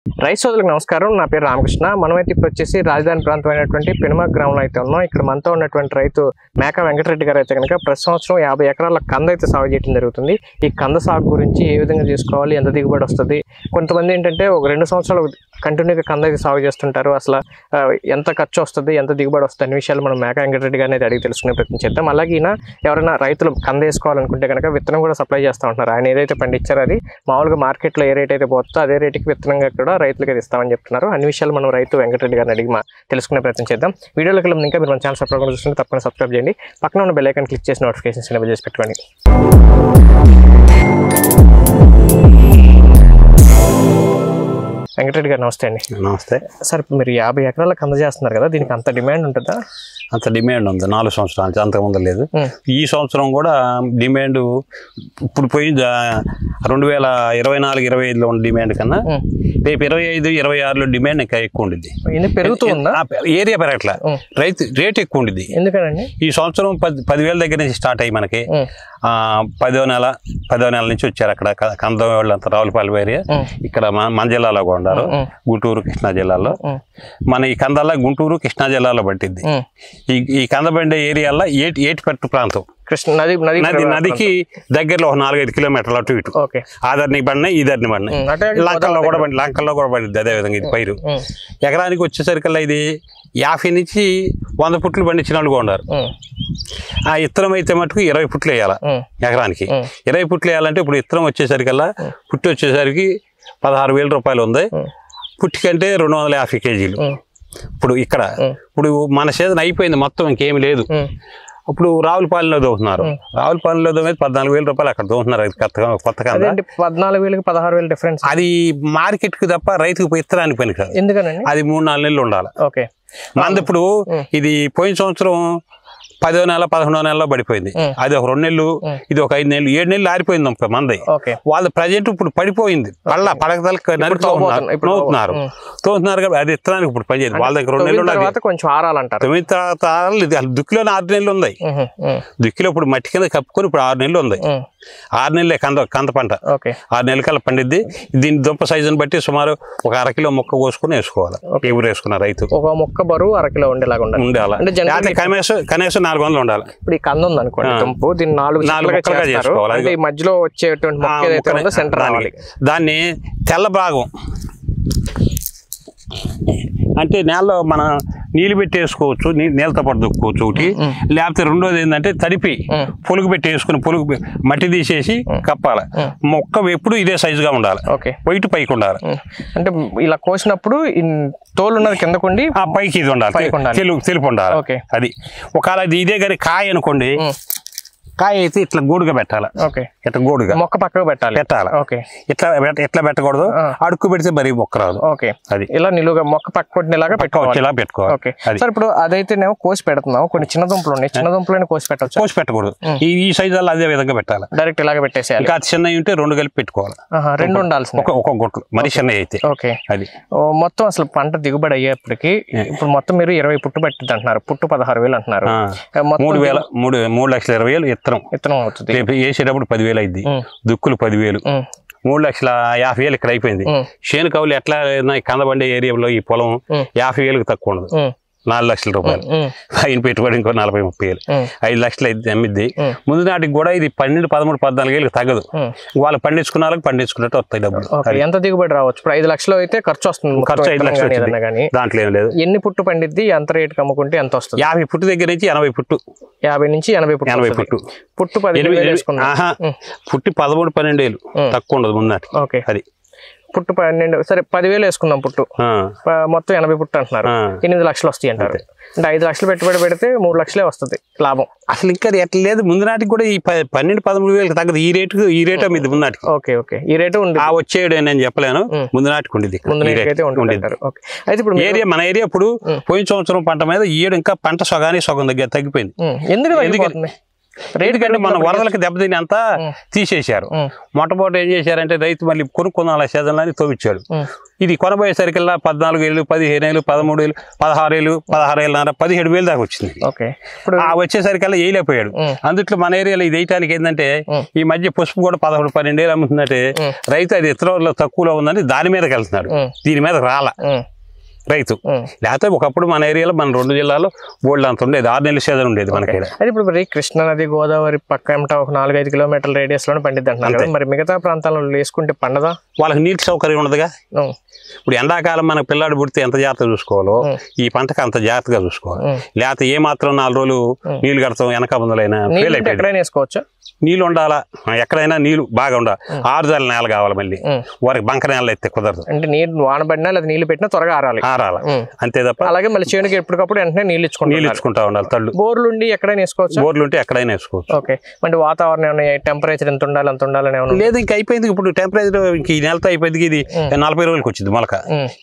Rice సోదరులకు నమస్కారం. నా పేరు రామకృష్ణ. మనమైతే ఇప్పుడు వచ్చేసి రాజధాని ప్రాంతమైనటువంటి పెనుమ గ్రామంలో అయితే ఉన్నాం. ఇక్కడ మనతో ఉన్నటువంటి రైతు మేక వెంకటరెడ్డి గారు అయితే కనుక ప్రతి సంవత్సరం 50 ఎకరాల కంద అయితే సాగు చేయడం జరుగుతుంది. ఈ కంద సాగు గురించి ఏ విధంగా చేసుకోవాలి, ఎంత దిగుబడి వస్తుంది, కొంతమంది ఏంటంటే ఒక 2 సంవత్సరాలు కంటిన్యూగా కంద అయితే సాగు చేస్తుంటారు, అసలు ఎంత ఖర్చు వస్తుంది, ఎంత దిగుబడి వస్తుంది అనే విషయాలు మనం మేక వెంకటరెడ్డి గారిని అయితే అడిగి తెలుసుకునే ప్రయత్నం చేద్దాం. అలాగే ఈయన ఎవరైనా రైతులు కంద వేసుకోవాలనుకుంటే కనుక విత్తనం కూడా సప్లై చేస్తూ ఉంటున్నారు. ఆయన ఏదైతే పండించారో అది మామూలుగా మార్కెట్లో ఏ రేట్ అయితే పోతుందో అదే రేటుకి విత్తనంగా కూడా రైతులకి ఇస్తామని చెప్తున్నారు. అన్ని విషయాలు మనం రైతు వెంకటరెడ్డి గారిని అడిగి తెలుసుకునే ప్రయత్నం చేద్దాం. వీడియోలోకి వెళ్ళి ఇంకా మీరు మన ఛానల్ సబ్స్క్రైబ్ చూస్తుంటే తప్పకుండా సబ్స్క్రైబ్ చేయండి. పక్కన ఉన్న బెల్ ఐకాన్ క్లిక్ చేసి నోటిఫికేషన్స్ ఎనేబుల్ చేసి పెట్టుకోండి. వెంకటరెడ్డి గారు నమస్తే అండి. నమస్తే సార్, మీరు 50 ఎకరాల కంద చేస్తున్నారు కదా, దీనికి అంత డిమాండ్ ఉంటుందా? అంత డిమాండ్ ఉంది. 4 సంవత్సరాల నుంచి అంతకుముందు లేదు. ఈ సంవత్సరం కూడా డిమాండ్ ఇప్పుడు పోయి 2024-25లో ఉన్న డిమాండ్ కన్నా రేపు 25-26లో డిమాండ్ ఇంకా ఎక్కువ ఉండిద్ది. పెరుగుతుందా? ఏరియా పెరగట్లా, రేట్ ఎక్కువ ఉండిద్ది. ఎందుకనండి? ఈ సంవత్సరం 10,000 దగ్గర నుంచి స్టార్ట్ అయ్యి మనకి 10వ నెల నుంచి వచ్చారు. అక్కడ కంద వాళ్ళంతా రావులపాలెం ఏరియా, ఇక్కడ మన జిల్లాలో కూడా ఉన్నారు, గుంటూరు కృష్ణా జిల్లాలో. మన ఈ కందల్లా గుంటూరు కృష్ణా జిల్లాలో పట్టిద్ది. ఈ కందబండే ఏరియాలో ఏటిపెట్టు ప్రాంతం, నదికి దగ్గరలో 4-5 కిలోమీటర్లు అటు ఇటు. ఆదర్ని పడినాయి, ఈదర్ని పడినాయి, లంకల్లో కూడా పడింది. అదే విధంగా ఇది పైరు ఎకరానికి వచ్చేసరికల్లా ఇది 50 నుంచి 100 పుట్లు పండించిన వాళ్ళు కూడా ఉన్నారు. ఆ ఇత్తనం అయితే మటుకు 20 పుట్లు వేయాలి ఎకరానికి. 20 పుట్లు వేయాలంటే ఇప్పుడు ఇత్తనం వచ్చేసరికల్లా పుట్టి వచ్చేసరికి 16,000 రూపాయలు ఉంది. పుట్టి కంటే 250 కేజీలు. ఇప్పుడు మన సీజన్ అయిపోయింది మొత్తం, ఇంకేమి లేదు. ఇప్పుడు రావులపాలెంలో దోస్తున్నారు. రావులపాలెంలో దోమేది 14,000 రూపాయలు అక్కడ దోస్తున్నారు. కొత్త కంద 14,000 16,000 డిఫరెన్స్. అది మార్కెట్ కి తప్ప రైతుకు ఇత్తనానికి పని కాదు. ఎందుకని? అది 3-4 నెలలు ఉండాలి. మంది ఇప్పుడు ఇది పోయిన సంవత్సరం 10వ నెల 11వ నెలలో పడిపోయింది. అది ఒక 2 నెలలు, ఇది ఒక 5 నెలలు, 7 నెలలు ఆరిపోయింది మంది. వాళ్ళ ప్రజెంట్ ఇప్పుడు పడిపోయింది. పడకదలకు నవ్వుతున్నారు కాబట్టి అది ఇత్తనానికి ఇప్పుడు పనిచేయదు. వాళ్ళ దగ్గర 2 నెలలు ఉండాలి. కొంచెం ఆరాలంటారు. 9 తర్వాత దుక్కిలోనే 6 నెలలు ఉన్నాయి. దుక్కిలో ఇప్పుడు మట్టి కింద కప్పుకొని ఇప్పుడు 6 నెలలు ఉంది. 6 నెలలే కంద పంట. 6 నెలల కల్లా పండిద్ది. దీని దుంప సైజుని బట్టి సుమారు ఒక 1/2 కిలో మొక్క కోసుకుని వేసుకోవాలి. ఎవరు వేసుకున్న రైతు ఒక మొక్క బరువు 1/2 కిలో ఉండేలాగా ఉండాలి. కనీసం 400 ఉండాలి. ఇప్పుడు ఈ కంద ఉంది అనుకోండి, దుంపు దీన్ని 4 ముక్కలుగా చేసుకోవాలి. మధ్యలో వచ్చేటువంటి మొక్క ఏదైతే ఉందో సెంటర్ రావాలి. దాన్ని తెల్ల భాగం అంటే నేలలో మనం నీళ్ళు పెట్టి వేసుకోవచ్చు, నీళ్ళతో పాటు దుక్కోవచ్చు ఒకటి. లేకపోతే రెండోది ఏంటంటే తడిపి పొలుగు పెట్టి వేసుకుని పొలుగు మట్టి తీసేసి కప్పాలి. మొక్క ఎప్పుడు ఇదే సైజుగా ఉండాలి, వైట్ పైకి ఉండాలి. అంటే ఇలా కోసినప్పుడు తోలు ఉన్నది కిందకుండి పైకి ఇది ఉండాలి, తెలుపు ఉండాలి. అది ఒకవేళ ఇదే కానీ కాయ అనుకోండి, కాయ అయితే ఇట్లా గోడుగా పెట్టాలి. ఇట్లా గోడుగా మొక్క పక్కకు పెట్టాలి. ఇట్లా పెట్టకూడదు, అడుక్కు పెడితే మరి మొక్క రాదు. అది ఇలా నిలువుగా మొక్క పక్క కొట్టినలాగా పెట్టుకోవాలి. సార్, ఇప్పుడు అదైతేనేమో కోసి పెడుతున్నాం, కొన్ని చిన్న దుంపలు ఉన్నాయి, చిన్న దుంపలు కోసి పెట్టవచ్చు. కోసి పెట్టకూడదు, ఈ సైజుల్లో అదే విధంగా పెట్టాలి. డైరెక్ట్ ఇలాగ పెట్టేసేయాలి. ఇంకా చిన్నవి ఉంటే 2 కలిపి పెట్టుకోవాలి. 2 ఉండాల్సింది, ఒక గుట్లు మరి చిన్న అయితే. అది మొత్తం అసలు పంట దిగుబడి అయ్యేప్పటికి ఇప్పుడు మొత్తం మీరు 20 పుట్టు పట్టింది అంటున్నారు. పుట్టు 16,000 అంటున్నారు. 3,20,000 ఇత్తనం అవుతుంది. వేసేటప్పుడు 10,000 అయింది. దుక్కులు 10,000, 3,50,000 ఇక్కడ అయిపోయింది. చేను కవులు ఎట్లా కందబండే ఏరియాలో ఈ పొలం 50,000కి తక్కువ ఉండదు. 4 లక్షల రూపాయలు ఆయన పెట్టుబడి, ఇంకో 40-30,000, 5 లక్షలు అయితే అమ్మిద్ది. ముందు నాటికి కూడా ఇది 12, 13, 14,000 తగ్గదు. వాళ్ళు పండించుకున్న వాళ్ళకి పండించుకున్నట్టు వస్తాయి డబ్బులు. ఎంత దిగుబడి రావచ్చు? ఇప్పుడు 5 లక్షలు అయితే ఖర్చు వస్తుంది. ఖర్చు 5 లక్షలు, దాంట్లో ఏం లేదు. ఎన్ని పుట్టు పండిద్ది, ఎంత రేటుకి అమ్ముకుంటే ఎంత వస్తుంది? 50 పుట్టు దగ్గర నుంచి 80 పుట్టు, 50 నుంచి 80 పుట్టు. పుట్టు 10,000 పుట్టి 13-12,000 తక్కువ ఉండదు ముందు నాటికి. అది పుట్టు 12, సరే 10,000 వేసుకుందాం. పుట్టు మొత్తం 80 పుట్టు అంటున్నారు. 8 లక్షలు వస్తాయి అంటారు. అంటే 5 లక్షలు పెట్టుబడి పెడితే 3 లక్షలే వస్తుంది లాభం. అసలు ఇంకా ఎట్లా లేదు. ముందు నాటికి కూడా ఈ 12-13,000 తగ్గదు. ఈ రేటు మీద ముందు నాటికి ఈ రేటు ఉంది. వచ్చేడు నేను చెప్పలేను, ముందు నాటికి ఉండేది. అయితే ఇప్పుడు మన ఏరియా ఇప్పుడు పోయిన సంవత్సరం పంట మీద ఈ ఏడు ఇంకా పంట సగం దగ్గర తగ్గిపోయింది. ఎందుకు ఎందుకంటే మన వరదలకి దెబ్బతిని అంతా తీసేశారు. మొట్టమొదటి ఏం చేశారంటే రైతు మళ్ళీ కొనుక్కున్న సీజన్లని తోవిచ్చాడు. ఇది కొనబోయేసరికల్లా 14 ఏళ్ళు, 15 ఏళ్ళు, 13 ఏళ్ళు, 16 ఏళ్ళు, 16 ఏళ్ళ 17 వేలు దాకా వచ్చింది. వచ్చేసరికల్లా వేయలేకపోయాడు. అందుట్లో మన ఏరియాలో ఇది వేయటానికి ఏంటంటే ఈ మధ్య పసుపు కూడా 11, 12 ఏళ్ళు అమ్ముతుందంటే రైతు అది ఇతరుల్లో తక్కువలో ఉందని దాని మీదకి వెళ్తున్నాడు. దీని మీద రాలా రైతు. లేకపోతే ఒకప్పుడు మన ఏరియాలో మన 2 జిల్లాలో బోల్డ్ అంత ఉండేది, 6 నెలల సీజన్ ఉండేది మనకి. అది ఇప్పుడు మరి కృష్ణా నది, గోదావరి పక్క ఏమిటా ఒక 4-5 కిలోమీటర్ల రేడియస్ లోనే పండిద్ది అంటున్నారు. మరి మిగతా ప్రాంతాల్లో వేసుకుంటే పండదా? వాళ్ళకి నీటి సౌకర్యం ఉండదుగా. ఇప్పుడు ఎండాకాలం మనకు పిల్లాడు పుడితే ఎంత జాగ్రత్తగా చూసుకోవాలో ఈ పంటకు అంత జాగ్రత్తగా చూసుకోవాలి. లేకపోతే ఏ మాత్రం 4 రోజులు నీళ్లు కడతాం వెనక ముందలైనా వేసుకోవచ్చా? నీళ్ళు ఉండాలా, ఎక్కడైనా నీళ్లు బాగా ఉండాలి. ఆరుదల నేల కావాలి, మళ్ళీ వారికి బంక నేల అయితే కుదరదు. అంటే నీళ్ళు వానబడినా లేదా నీళ్లు పెట్టినా త్వరగా ఆరాలి అంతే తప్ప. అలాగే మళ్ళీ చేనుకి ఎప్పటికప్పుడు వెంటనే నీళ్ళు ఇచ్చుకుంటా ఉండాలి. తళ్ళు బోర్లు ఉండి ఎక్కడైనా వేసుకోవచ్చు. బోర్లు ఉంటే ఎక్కడైనా వేసుకోవచ్చు. ఓకే. అంటే వాతావరణం టెంపరేచర్ ఎంత ఉండాలి అంత ఉండాలని లేదు, ఇంకా అయిపోయింది. ఇప్పుడు టెంపరేచర్ ఈ నెలతో అయిపోయింది. ఇది 40 రోజులకి వచ్చింది మొలక.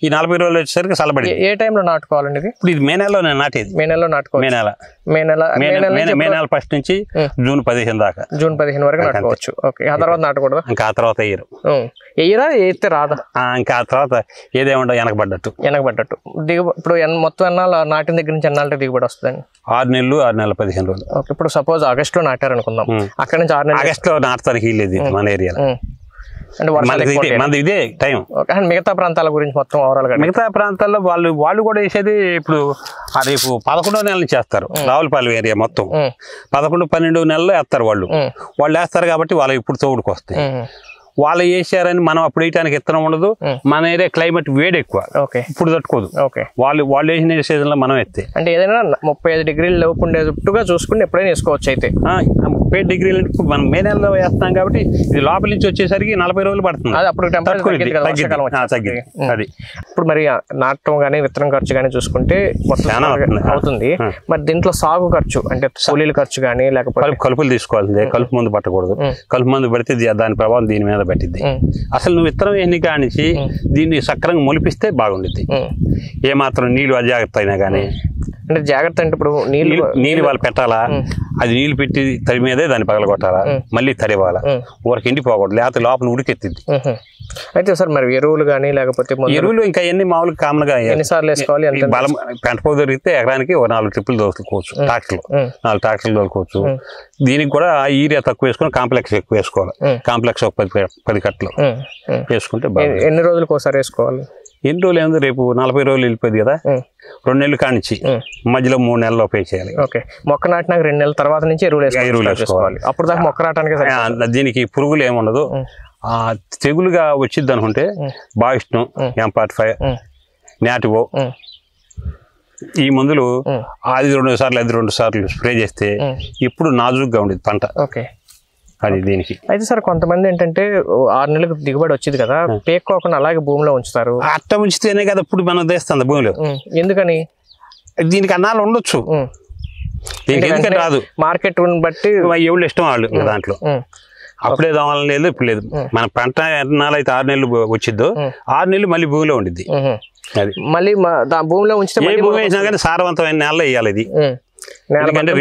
ఈ 40 రోజులు వచ్చేసరికి చల్లబడి. ఏ టైంలో నాటుకోవాలండి ఇది? ఇప్పుడు ఇది మే నెలలో నాటేది. మే నెలలో నాటుకోవాలి. మే నెల ఫస్ట్ నుంచి జూన్ 15 దాకా. జూన్ 15 వరకు నాటుకోవచ్చు. ఓకే. ఆ తర్వాత నాటకూడదు. ఇంకా ఆ తర్వాత వేయరు. వేస్తే రాదా? ఇంకా ఆ తర్వాత ఏదేముండో వెనకబడ్డట్టు. ఇప్పుడు మొత్తం ఎన్నాళ్ళు నాటిన దగ్గర నుంచి ఎన్నాళ్ళకి దిగుబడి వస్తుందండి? 6 నెలలు, 6 నెలల 15 రోజులు. ఓకే. ఇప్పుడు సపోజ్ ఆగస్ట్ లో నాటారు అనుకుందాం. అక్కడ నుంచి 6 నెలలు ఆగస్ట్ లో నాటడానికి లేదు మన ఏరియాలో. అంటే ఇదే టైం. మిగతా ప్రాంతాల గురించి మొత్తం ఓవరాల్ గా మిగతా ప్రాంతాల్లో వాళ్ళు కూడా వేసేది ఇప్పుడు రేపు 11వ నెల నుంచి వేస్తారు. రావులపాలెం ఏరియా మొత్తం 11, 12 నెలల్లో వేస్తారు. వాళ్ళు వేస్తారు కాబట్టి వాళ్ళు ఇప్పుడు తోడుకు వస్తాయి. వాళ్ళు వేసారని మనం అప్పుడు వేయటానికి ఇత్తనం ఉండదు. మన ఏరియా క్లైమేట్ వేడి ఎక్కువ, ఇప్పుడు తట్టుకోదు. వాళ్ళు వేసిన సీజన్ లో మనం ఎత్తే అంటే ఏదైనా 35 డిగ్రీల లోపు ఉండేట్టుగా చూసుకుని ఎప్పుడైనా వేసుకోవచ్చు. అయితే 30 డిగ్రీలు మనం మే నెలలో వేస్తాం కాబట్టి ఇది లోపల నుంచి వచ్చేసరికి 40 రోజులు పడుతుంది. అది అప్పుడు తగ్గింది. అది ఇప్పుడు మరి నాటడం కానీ విత్తనం ఖర్చు కానీ చూసుకుంటే మొత్తం అవుతుంది. మరి దీంట్లో సాగు ఖర్చు అంటే కూలీల ఖర్చు కానీ లేకపోతే కలుపులు తీసుకోవాల్సిందే. కలుపు మందు పట్టకూడదు. కలుపు మందు పడితే దాని ప్రభావం దీని మీద పట్టింది. అసలు నువ్వు విత్తనం ఎన్ని కానించి దీన్ని సక్రంగా మొలిపిస్తే బాగుండిద్ది. ఏమాత్రం నీళ్లు అజాగ్రత్త అయినా కానీ. అంటే జాగ్రత్త అంటే ఇప్పుడు నీళ్ళు వాళ్ళు పెట్టాలా, అది నీళ్లు పెట్టి తడి మీదే దాన్ని పగలగొట్టాలా, మళ్ళీ తడివాలా, ఊరికి ఎండిపోకూడదు, లేకపోతే లోపల ఉడికెత్తిద్ది. అయితే సార్ మరి ఎరువులు కానీ లేకపోతే ఎరువులు ఇంకా ఎన్ని మామూలుగా కామన్ గా ఎన్నిసార్లు వేసుకోవాలి? బలం పెంట పొద్దు దొరికితే ఎకరానికి 4 ట్రిప్పులు దొరుకుకోవచ్చు. 4 ట్రాక్టర్లు దొరుకోవచ్చు. దీనికి కూడా యూరియా తక్కువ వేసుకుని కాంప్లెక్స్ ఎక్కువ వేసుకోవాలి. కాంప్లెక్స్ ఒక 10 కట్టలు వేసుకుంటే ఎన్ని రోజులకు ఒకసారి వేసుకోవాలి? ఎన్ని రోజులు ఏముంది, రేపు 40 రోజులు వెళ్ళిపోయింది కదా, 2 నెలలు కానిచ్చి మధ్యలో 3 నెలలు చేయాలి. ఓకే. మొక్క నాటినాక 2 నెలల తర్వాత నుంచి ఎరువులు వేసుకోవాలి. అప్పుడు దాకా మొక్క నాటడానికి దీనికి పురుగులు ఏముండదు. తెగులుగా వచ్చింది అనుకుంటే బాయిస్టం, M45, నాటివో ఈ మందులు అది 2 సార్లు స్ప్రే చేస్తే ఇప్పుడు నాజుగ్గా ఉండేది పంట. అది దీనికి. అయితే సార్ కొంతమంది ఏంటంటే 6 నెలలకు దిగుబడి వచ్చింది కదా, పేక్కోకుండా అలాగే భూమిలో ఉంచుతారు. అట్ట ఉంచితేనే కదా ఇప్పుడు మనం తెస్తుంది భూమిలో. ఎందుకని? దీనికి అన్నాలు ఉండొచ్చు, దీనికి ఎందుకంటే రాదు. మార్కెట్ బట్టి ఎవరు ఇష్టం వాళ్ళు దాంట్లో. అప్పుడే దావాలని లేదు, ఇప్పుడు లేదు. మన పంట ఎన్నాళ్ళు అయితే 6 నెలలు వచ్చిద్దో 6 నెలలు మళ్ళీ భూమిలో ఉండిద్ది. అది మళ్ళీ భూమిలో ఉంచితే భూమి వేసినా కానీ సారవంతమైన నేలలో వేయాలి. ఇది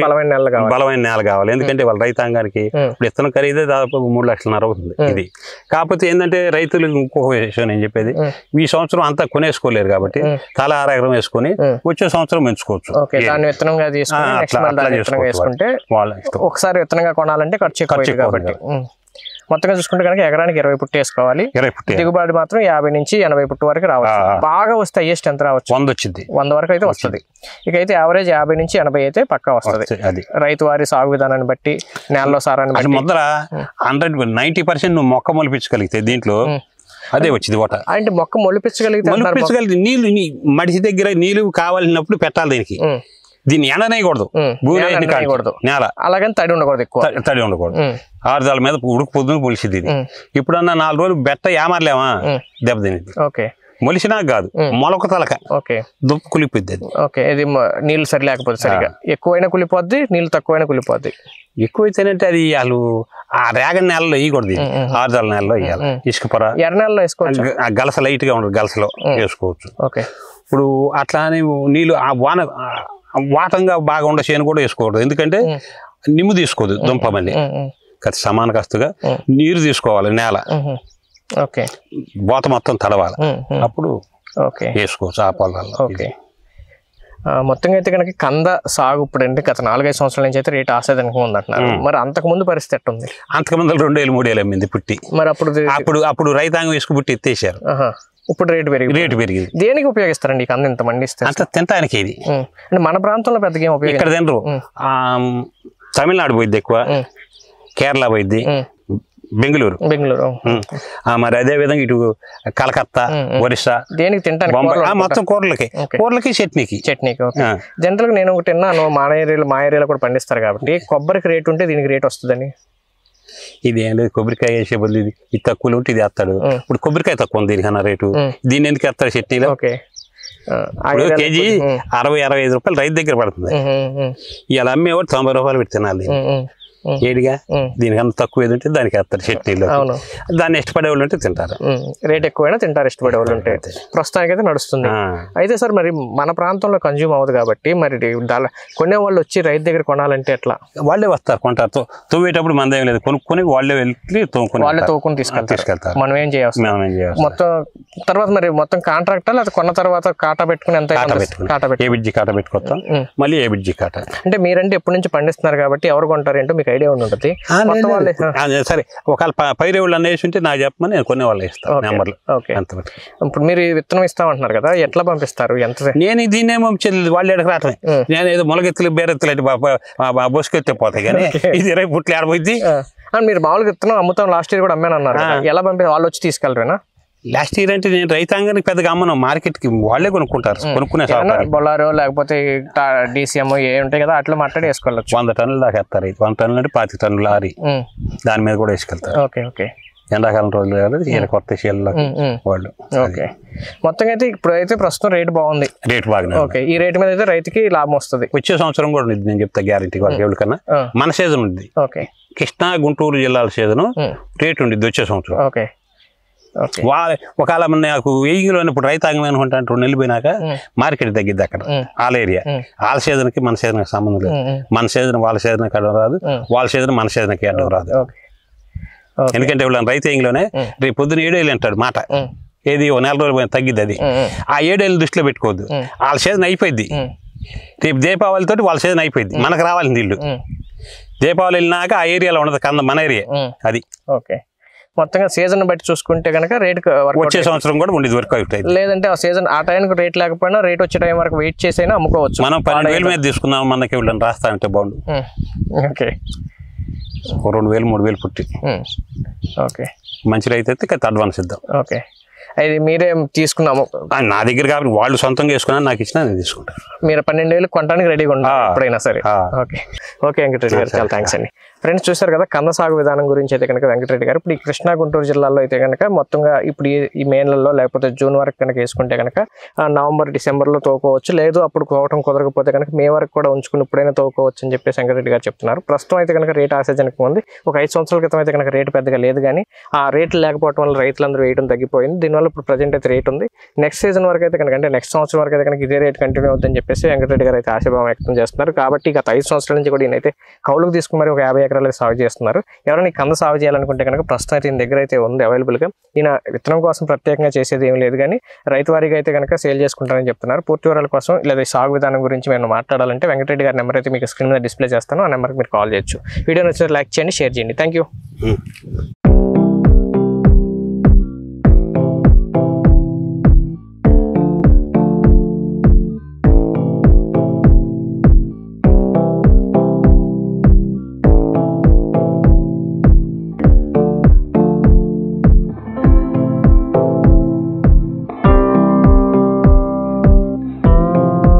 బలమైన నేల కావాలి. ఎందుకంటే వాళ్ళ రైతాంగానికి ఇప్పుడు ఇత్తనం ఖరీదే దాదాపు 3,00,000 అవుతుంది. ఇది కాకపోతే ఏంటంటే రైతులు ఇంకొక విషయం నేను చెప్పేది, ఈ సంవత్సరం అంతా కొనేసుకోలేరు కాబట్టి తల 6 ఎకరం వేసుకొని వచ్చే సంవత్సరం పెంచుకోవచ్చు. ఒకసారి విత్తనంగా కొనాలంటే ఖర్చు ఎక్కువ కాబట్టి మొత్తంగా చూసుకుంటే కనుక ఎకరానికి 20 పుట్టు వేసుకోవాలి. దిగుబడి మాత్రం 50 నుంచి 80 పుట్టు వరకు రావచ్చు. బాగా వస్తే హైయెస్ట్ ఎంత రావచ్చు? 100 వచ్చింది. 100 వరకు అయితే వస్తుంది. ఇకైతే యావరేజ్ 50 నుంచి 80 అయితే పక్కా వస్తుంది. రైతు వారి సాగు విధానాన్ని బట్టి, నేలలో సారాన్ని బట్టి. మొదల 90% నువ్వు మొక్క మొలిపించగలిగితే దీంట్లో అదే వచ్చింది ఓట. అంటే మొక్క మొలిపించగలిగితే నీళ్ళు మడిసి దగ్గర నీళ్ళు కావాల్సినప్పుడు పెట్టాలి. దీనికి దీన్ని ఎండనేయకూడదు, నేల అలాగని తడి ఉండకూడదు, ఎక్కువ తడి ఉండకూడదు. ఆరుదాల మీద ఉడుకు పొద్దున పొలిసిద్ది. ఇది ఇప్పుడన్నా 4 రోజులు బెట్ట ఏమారలేమా దెబ్బతినింది. మొలిసినా కాదు, మొలక తలక దుప్పు కులిపోద్ది. ఇది నీళ్ళు సరి లేకపోతే సరిగా ఎక్కువైనా కులిపోద్ది, నీళ్ళు తక్కువైనా కులిపోద్ది. ఎక్కువైతేనంటే అది వాళ్ళు ఆ రేగడి నేలలో వేయకూడదు, ఆరుదాల నేలలో వేయాలి. ఇసుక పొర ఎర్ర నేలలో వేసుకోవచ్చు. గలస లైట్ గా ఉండదు, గలసలో వేసుకోవచ్చు. ఇప్పుడు అట్లా నీళ్ళు ఆ వాటంగా బాగా ఉండే చేను కూడా వేసుకోకూడదు. ఎందుకంటే నిమ్ము తీసుకోదు దుంప మళ్ళీ ఖచ్చితంగా సమాన కస్తుగా నీరు తీసుకోవాలి నేల ఓకే బోత మొత్తం తడవాలి అప్పుడు ఓకే వేసుకోవచ్చు ఆ పొలాల్లో ఓకే మొత్తంగా అయితే కనుక కంద సాగు ఇప్పుడు అంటే గత 4-5 సంవత్సరాల నుంచి అయితే రేట్ ఆశాజనకంగా ఉందంటున్నారు మరి అంతకు ముందు పరిస్థితి ఎట్టుంది అంతకుముందు 2,000-3,000 అమ్మింది పుట్టి మరి అప్పుడు రైతాంగం వేసుకు పుట్టి ఎత్తేసారు ఇప్పుడు రేటు పెరిగింది దేనికి ఉపయోగిస్తారండి ఈ కంద ఇంత మండిస్తే అంత తినటానికి ఇది అంటే మన ప్రాంతంలో పెద్దగా ఉపయోగం ఇక్కడ తినరు తమిళనాడు పోయిద్ది ఎక్కువ కేరళ పోయిద్ది బెంగళూరు మరి అదే విధంగా ఇటు కలకత్తా ఒరిస్సా దేనికి తింటాను మొత్తం కూరలకి చట్నీకి జనరల్ గా నేను ఒకటి విన్నాను మా ఏరియాలో కూడా పండిస్తారు కాబట్టి కొబ్బరికి రేట్ ఉంటే దీనికి రేట్ వస్తుందని ఇది ఏం లేదు కొబ్బరికాయ వేసే బదులు ఇది తక్కువలో ఉంటే ఇది వేస్తాడు ఇప్పుడు కొబ్బరికాయ తక్కువ ఉంది దీనికన్నా రేటు దీన్ని ఎందుకు వేస్తాడు చట్నీలో కేజీ 60-65 రూపాయలు రైతు దగ్గర పడుతుంది ఇలా అమ్మేవాడు 90 రూపాయలు పెట్టి తినాలి ఏడిగా దీనికన్నా తక్కువ ఏది ఉంటే దానికి వేస్తారు చట్నీలో దాన్ని ఇష్టపడే వాళ్ళు ఉంటే తింటారు రేట్ ఎక్కువైనా తింటారు ఇష్టపడే వాళ్ళు ఉంటే ప్రస్తుతానికి అయితే నడుస్తుంది అయితే సార్ మరి మన ప్రాంతంలో కన్జ్యూమ్ అవ్వదు కాబట్టి మరి కొనే వాళ్ళు వచ్చి రైతు దగ్గర కొనాలంటే ఎట్లా వాళ్ళే వస్తారు కొంటారు తవ్వేటప్పుడు మందేం లేదు కొనుక్కొని వాళ్ళే వెళ్ళి వాళ్ళే తోకొని తీసుకెళ్తారు మనం ఏం చేయాల్సి మొత్తం తర్వాత మరి మొత్తం కాంట్రాక్టా లేదా కొన్న తర్వాత కాటా పెట్టుకుని ఎంత ఏ బిడ్జి కాటా పెట్టుకొస్తాం మళ్ళీ ఏ బిడ్జి కాటా అంటే మీరంటే ఎప్పటి నుంచి పండిస్తున్నారు కాబట్టి ఎవరు కొంటారు ఏంటో మీకు ఐడియా ఉంటుంది సరే ఒకవేళ పైరే వాళ్ళు అనేసి ఉంటే నాకు చెప్పమని నేను కొనే వాళ్ళు ఇస్తాను నెంబర్లు ఇప్పుడు మీరు విత్తనం ఇస్తామంటున్నారు కదా ఎట్లా పంపిస్తారు ఎంత నేను దీన్నేమో వాళ్ళు ఎడకు రావటమే నేను ఏదో మొలగెత్తులు బేరెత్తులు బొసుకెత్తే పోతాయి కానీ ఇది 20 పుట్లు ఆడపోయింది మీరు మామూలుగా విత్తనం అమ్ముతాం లాస్ట్ ఇయర్ కూడా అమ్మాను అన్నారు ఎలా పంపి వాళ్ళు వచ్చి తీసుకెళ్ళరేనా లాస్ట్ ఇయర్ అంటే నేను రైతాంగానికి పెద్దగా అమ్మను మార్కెట్కి వాళ్ళే కొనుక్కుంటారు కొనుక్కునే బొలారో లేకపోతే DCM ఏ ఉంటాయి కదా అట్లా మాట్లాడి వేసుకోవచ్చు 100 టన్నులు దాకా వేస్తారు 100 టన్నులు అంటే 25 టన్నులు లారీ దాని మీద కూడా వేసుకెళ్తారు ఓకే ఓకే ఎండాకాలం రోజులు కాదు కొత్త షేర్లో వాళ్ళు ఓకే మొత్తం అయితే ఇప్పుడు అయితే ప్రస్తుతం రేట్ బాగుంది రేట్ బాగా ఓకే ఈ రేట్ మీద అయితే రైతుకి లాభం వస్తుంది వచ్చే సంవత్సరం కూడా ఉంది నేను చెప్తా గ్యారెంటీ వాళ్ళకి ఎవరికన్నా మన సీజన్ ఉంది ఓకే కృష్ణా గుంటూరు జిల్లాల సీజన్ రేట్ ఉండిద్ది వచ్చే సంవత్సరం ఓకే ఒకవేళ నాకు 1000 కిలో ఇప్పుడు రైతాంగం అనుకుంటా 2 నెలలు పోయినాక మార్కెట్ తగ్గిద్ది అక్కడ వాళ్ళ ఏరియా వాళ్ళ సీజన్ కి మన సీజన్ కి సంబంధం లేదు మన సీజన్ వాళ్ళ సీజన్ కి అడ్డం రాదు వాళ్ళ సీజన్ మన సీజన్ కి అడ్డం రాదు ఎందుకంటే ఇప్పుడు రైతాంగంలోనే రేపు పొద్దున 7 వేలు అంటాడు మాట ఏది 1 నెల రోజులు తగ్గిద్ది అది ఆ 7 వేలు దృష్టిలో పెట్టుకోవద్దు వాళ్ళ సీజన్ అయిపోయింది రేపు దీపావళితోటి వాళ్ళ సీజన్ అయిపోయింది మనకు రావాల్సింది ఇల్లు దీపావళి వెళ్ళినాక ఆ ఏరియాలో ఉండదు కంద మన ఏరియా అది ఓకే మొత్తంగా సీజన్ బట్టి చూసుకుంటే కనుక రేట్ వచ్చే సంవత్సరం కూడా ఉండేది వర్క్ అవుతుంది లేదంటే ఆ సీజన్ ఆ టైంకి రేట్ లేకపోయినా రేట్ వచ్చే టైం వరకు వెయిట్ చేసైనా అమ్ముకోవచ్చు మనం 12,000 మీద తీసుకున్నాం మనకి వీళ్ళని రాస్తా అంటే బాగుండు ఓకే 2,000-3,000 పుట్టి ఓకే మంచి రైతు అయితే అడ్వాన్స్ ఇద్దాం ఓకే అది మీరే తీసుకున్నాము నా దగ్గర కాబట్టి వాళ్ళు సొంతంగా వేసుకున్నా నాకు ఇచ్చినా నేను తీసుకుంటాను మీరు 12,000 కొనడానికి రెడీగా ఉన్నారు ఎప్పుడైనా సరే ఓకే ఓకే వెంకటరెడ్డి గారు చాలా థ్యాంక్స్ అండి ఫ్రెండ్స్ చూసారు కదా కంద సాగు విధానం గురించి అయితే కనుక వెంకటరెడ్డి గారు ఇప్పుడు ఈ కృష్ణా గుంటూరు జిల్లాలో అయితే కనుక మొత్తంగా ఇప్పుడు ఈ మే నెలలో లేకపోతే జూన్ వరకు కనుక వేసుకుంటే కనుక నవంబర్ డిసెంబర్లో తోకోవచ్చు లేదు అప్పుడు కోవటం కుదరకపోతే కనుక మే వరకు కూడా ఉంచుకుని ఇప్పుడైనా తోకోవచ్చు అని చెప్పేసి వెంకటరెడ్డి గారు చెప్తున్నారు ప్రస్తుతం అయితే కనుక రేట్ ఆశాజనకం ఉంది ఒక 5 సంవత్సరాల క్రితం అయితే కనుక రేటు పెద్దగా లేదు కానీ ఆ రేట్లు లేకపోవడం వల్ల రైతులందరూ వేయడం తగ్గిపోయింది దీనివల్ల ఇప్పుడు ప్రజెంట్ అయితే రేట్ ఉంది నెక్స్ట్ సీజన్ వరకు అయితే కనుక అంటే నెక్స్ట్ సంవత్సరం వరకు అయితే కనుక ఇదే రేట్ కంటిన్యూ అవుతుందని చెప్పేసి వెంకటరెడ్డి గారు అయితే ఆశాభావం వ్యక్తం చేస్తున్నారు కాబట్టి గత 5 సంవత్సరాల నుంచి కూడా ఈయనైతే కౌలుకు తీసుకుని మరి ఒక 50 ఎకరాలకు సాగు చేస్తున్నారు ఎవరైనా కంద సాగు చేయాలనుకుంటే కనుక ప్రస్తుతం అయితే ఈయన దగ్గర అయితే ఉంది అవైలబుల్గా ఈయన విత్తనం కోసం ప్రత్యేకంగా చేసేది ఏం లేదు కానీ రైతు వారిగా అయితే కనుక సేల్ చేసుకుంటారని చెప్తున్నారు పూర్తి వివరాల కోసం లేదా సాగు విధానం గురించి మేము మాట్లాడాలంటే వెంకటరెడ్డి గారి నెంబర్ అయితే మీకు స్క్రీన్ మీద డిస్ప్లే చేస్తాను ఆ నెంబర్కి మీరు కాల్ చేయొచ్చు వీడియో నచ్చితే లైక్ చేయండి షేర్ చేయండి థ్యాంక్ యూ